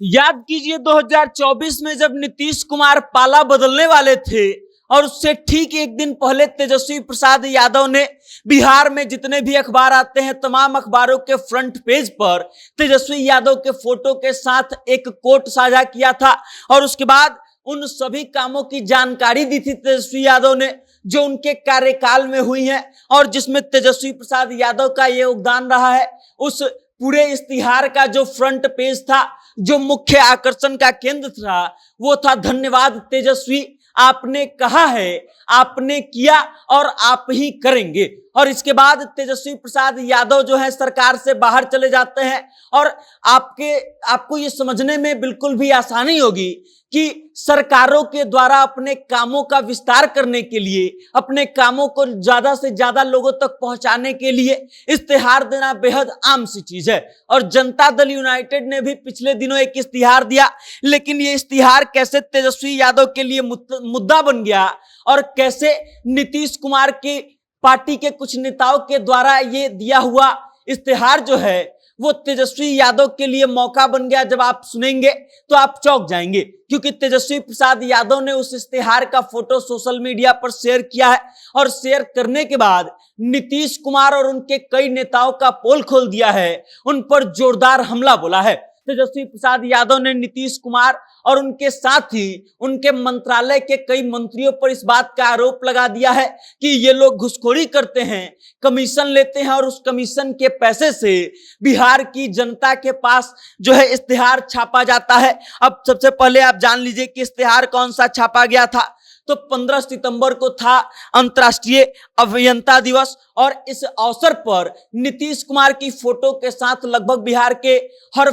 याद कीजिए 2024 में जब नीतीश कुमार पाला बदलने वाले थे और उससे ठीक एक दिन पहले तेजस्वी प्रसाद यादव ने बिहार में जितने भी अखबार आते हैं तमाम अखबारों के फ्रंट पेज पर तेजस्वी यादव के फोटो के साथ एक कोट साझा किया था और उसके बाद उन सभी कामों की जानकारी दी थी तेजस्वी यादव ने जो उनके कार्यकाल में हुई है और जिसमें तेजस्वी प्रसाद यादव का ये योगदान रहा है। उस पूरे इश्तिहार का जो फ्रंट पेज था, जो मुख्य आकर्षण का केंद्र था, वो था धन्यवाद तेजस्वी, आपने कहा है, आपने किया और आप ही करेंगे। और इसके बाद तेजस्वी प्रसाद यादव जो है सरकार से बाहर चले जाते हैं और आपको ये समझने में बिल्कुल भी आसानी होगी कि सरकारों के द्वारा अपने कामों का विस्तार करने के लिए, अपने कामों को ज्यादा से ज्यादा लोगों तक पहुंचाने के लिए इश्तिहार देना बेहद आम सी चीज है। और जनता दल यूनाइटेड ने भी पिछले दिनों एक इश्तिहार दिया, लेकिन ये इश्तिहार कैसे तेजस्वी यादव के लिए मुद्दा बन गया और कैसे नीतीश कुमार की पार्टी के कुछ नेताओं के द्वारा ये दिया हुआ इश्तिहार जो है वो तेजस्वी यादव के लिए मौका बन गया। जब आप सुनेंगे तो आप चौंक जाएंगे, क्योंकि तेजस्वी प्रसाद यादव ने उस इश्तिहार का फोटो सोशल मीडिया पर शेयर किया है और शेयर करने के बाद नीतीश कुमार और उनके कई नेताओं का पोल खोल दिया है, उन पर जोरदार हमला बोला है। तेजस्वी प्रसाद यादव ने नीतीश कुमार और उनके साथ ही उनके मंत्रालय के कई मंत्रियों पर इस बात का आरोप लगा दिया है कि ये लोग घुसखोरी करते हैं, कमीशन लेते हैं और उस कमीशन के पैसे से बिहार की जनता के पास जो है इश्तिहार छापा जाता है। अब सबसे पहले आप जान लीजिए कि इश्तिहार कौन सा छापा गया था। तो 15 सितंबर को था अंतर्राष्ट्रीय अभियंता दिवस और इस अवसर पर नीतीश कुमार की फोटो के साथ लगभग बिहार के हर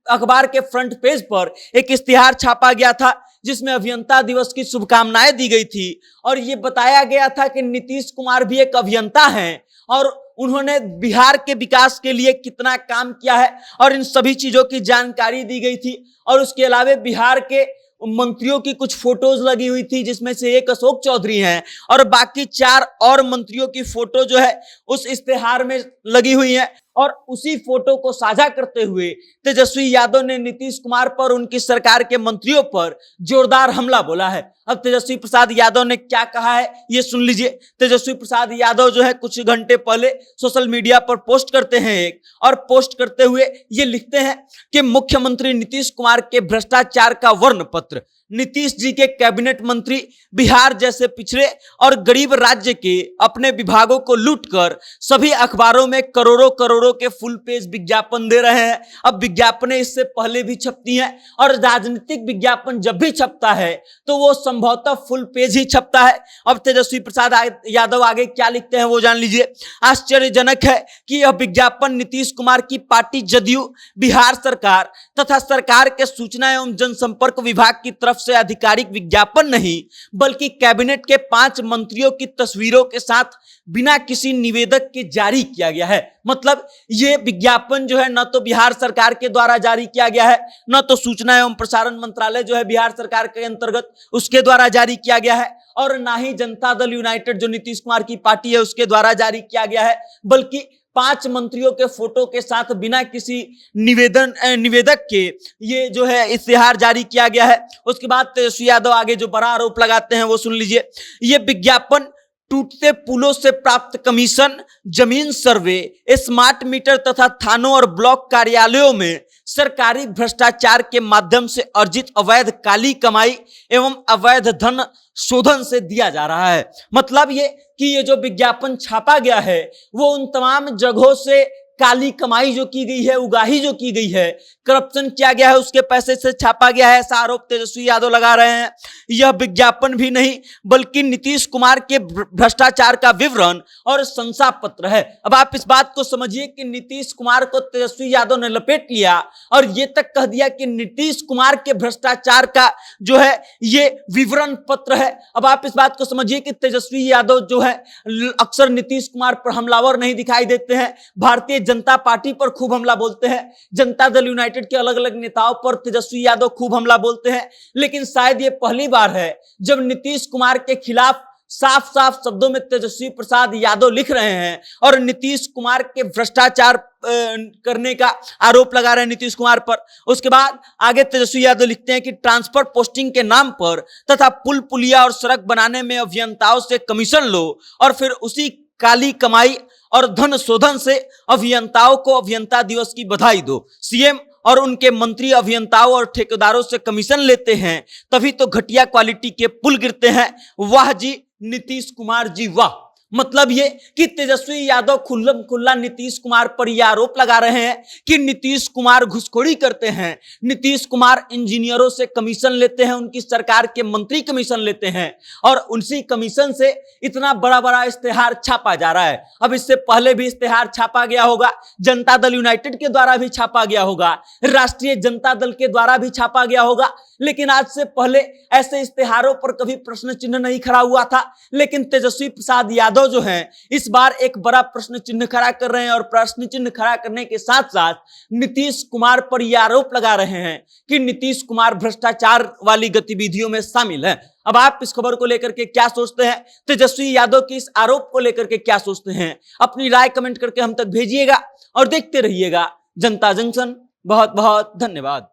अखबार के फ्रंट पेज पर एक इश्तिहार छापा गया था जिसमें अभियंता दिवस की शुभकामनाएं दी गई थी और ये बताया गया था कि नीतीश कुमार भी एक अभियंता हैं और उन्होंने बिहार के विकास के लिए कितना काम किया है और इन सभी चीजों की जानकारी दी गई थी। और उसके अलावा बिहार के मंत्रियों की कुछ फोटोज लगी हुई थी, जिसमें से एक अशोक चौधरी हैं और बाकी 4 और मंत्रियों की फोटो जो है उस इश्तिहार में लगी हुई है। और उसी फोटो को साझा करते हुए तेजस्वी यादव ने नीतीश कुमार पर, उनकी सरकार के मंत्रियों पर जोरदार हमला बोला है। अब तेजस्वी प्रसाद यादव ने क्या कहा है ये सुन लीजिए। तेजस्वी प्रसाद यादव जो है कुछ घंटे पहले सोशल मीडिया पर पोस्ट करते हैं एक, और पोस्ट करते हुए ये लिखते हैं कि मुख्यमंत्री नीतीश कुमार के भ्रष्टाचार का वर्ण पत्र, नीतीश जी के कैबिनेट मंत्री बिहार जैसे पिछड़े और गरीब राज्य के अपने विभागों को लूटकर सभी अखबारों में करोड़ों करोड़ों के फुल पेज विज्ञापन दे रहे हैं। अब विज्ञापनें इससे पहले भी छपती हैं और राजनीतिक विज्ञापन जब भी छपता है तो वो संभवतः फुल पेज ही छपता है। अब तेजस्वी प्रसाद यादव आगे क्या लिखते हैं वो जान लीजिए। आश्चर्यजनक है कि यह विज्ञापन नीतीश कुमार की पार्टी जदयू, बिहार सरकार तथा सरकार के सूचना एवं जनसंपर्क विभाग की तरफ से आधिकारिक विज्ञापन नहीं बल्कि कैबिनेट के 5 मंत्रियों की तस्वीरों के साथ बिना किसी निवेदक के जारी किया गया है। मतलब ये विज्ञापन जो है न तो बिहार सरकार के द्वारा जारी किया गया है, न तो सूचना एवं प्रसारण मंत्रालय जो है बिहार सरकार के अंतर्गत उसके द्वारा जारी किया गया है, और ना ही जनता दल यूनाइटेड जो नीतीश कुमार की पार्टी है उसके द्वारा जारी किया गया है, बल्कि 5 मंत्रियों के फोटो के साथ बिना किसी निवेदक के ये जो है इश्तिहार जारी किया गया है। उसके बाद तेजस्वी यादव आगे जो बड़ा आरोप लगाते हैं वो सुन लीजिए। ये विज्ञापन टूटते पुलों से प्राप्त कमीशन, जमीन सर्वे, स्मार्ट मीटर तथा थानों और ब्लॉक कार्यालयों में सरकारी भ्रष्टाचार के माध्यम से अर्जित अवैध काली कमाई एवं अवैध धन शोधन से दिया जा रहा है। मतलब ये कि ये जो विज्ञापन छापा गया है वो उन तमाम जगहों से काली कमाई जो की गई है, उगाही जो की गई है, करप्शन किया गया है, उसके पैसे से छापा गया है, ऐसा आरोप तेजस्वी यादव लगा रहे हैं। यह विज्ञापन भी नहीं बल्कि नीतीश कुमार के भ्रष्टाचार का विवरण और शंसा पत्र है। अब आप इस बात को समझिए कि नीतीश कुमार को तेजस्वी यादव ने लपेट लिया और ये तक कह दिया कि नीतीश कुमार के भ्रष्टाचार का जो है ये विवरण पत्र है। अब आप इस बात को समझिए कि तेजस्वी यादव जो है अक्सर नीतीश कुमार पर हमलावर नहीं दिखाई देते हैं, भारतीय जनता पार्टी पर खूब हमला बोलते हैं, जनता दल यूनाइटेड के अलग अलग नेताओं पर तेजस्वी यादव खूब हमला बोलते हैं, लेकिन शायद ये पहली बार है जब नीतीश कुमार के खिलाफ साफ साफ शब्दों में तेजस्वी प्रसाद यादव लिख रहे हैं और नीतीश कुमार के भ्रष्टाचार करने का आरोप लगा रहे हैं नीतीश कुमार पर। उसके बाद आगे तेजस्वी यादव लिखते हैं कि ट्रांसफर पोस्टिंग के नाम पर तथा पुल पुलिया और सड़क बनाने में अभियंताओं से कमीशन लो और फिर उसी काली कमाई और धन शोधन से अभियंताओं को अभियंता दिवस की बधाई दो। सीएम और उनके मंत्री अभियंताओं और ठेकेदारों से कमीशन लेते हैं, तभी तो घटिया क्वालिटी के पुल गिरते हैं। वाह जी नीतीश कुमार जी वाह। मतलब ये कि तेजस्वी यादव खुल्लम खुल्ला नीतीश कुमार पर यह आरोप लगा रहे हैं कि नीतीश कुमार घुसखोरी करते हैं, नीतीश कुमार इंजीनियरों से कमीशन लेते हैं, उनकी सरकार के मंत्री कमीशन लेते हैं और उसी कमीशन से इतना बड़ा बड़ा इश्तेहार छापा जा रहा है। अब इससे पहले भी इश्तेहार छापा गया होगा, जनता दल यूनाइटेड के द्वारा भी छापा गया होगा, राष्ट्रीय जनता दल के द्वारा भी छापा गया होगा, लेकिन आज से पहले ऐसे इश्तेहारों पर कभी प्रश्न चिन्ह नहीं खड़ा हुआ था। लेकिन तेजस्वी प्रसाद यादव जो हैं इस बार एक बड़ा प्रश्न चिन्ह खड़ा कर रहे हैं और प्रश्न चिन्ह खड़ा करने के साथ साथ नीतीश कुमार पर यह आरोप लगा रहे हैं कि नीतीश कुमार भ्रष्टाचार वाली गतिविधियों में शामिल है। अब आप इस खबर को लेकर के क्या सोचते हैं, तेजस्वी यादव के इस आरोप को लेकर के क्या सोचते हैं, अपनी राय कमेंट करके हम तक भेजिएगा और देखते रहिएगा जनता जंक्शन। बहुत बहुत धन्यवाद।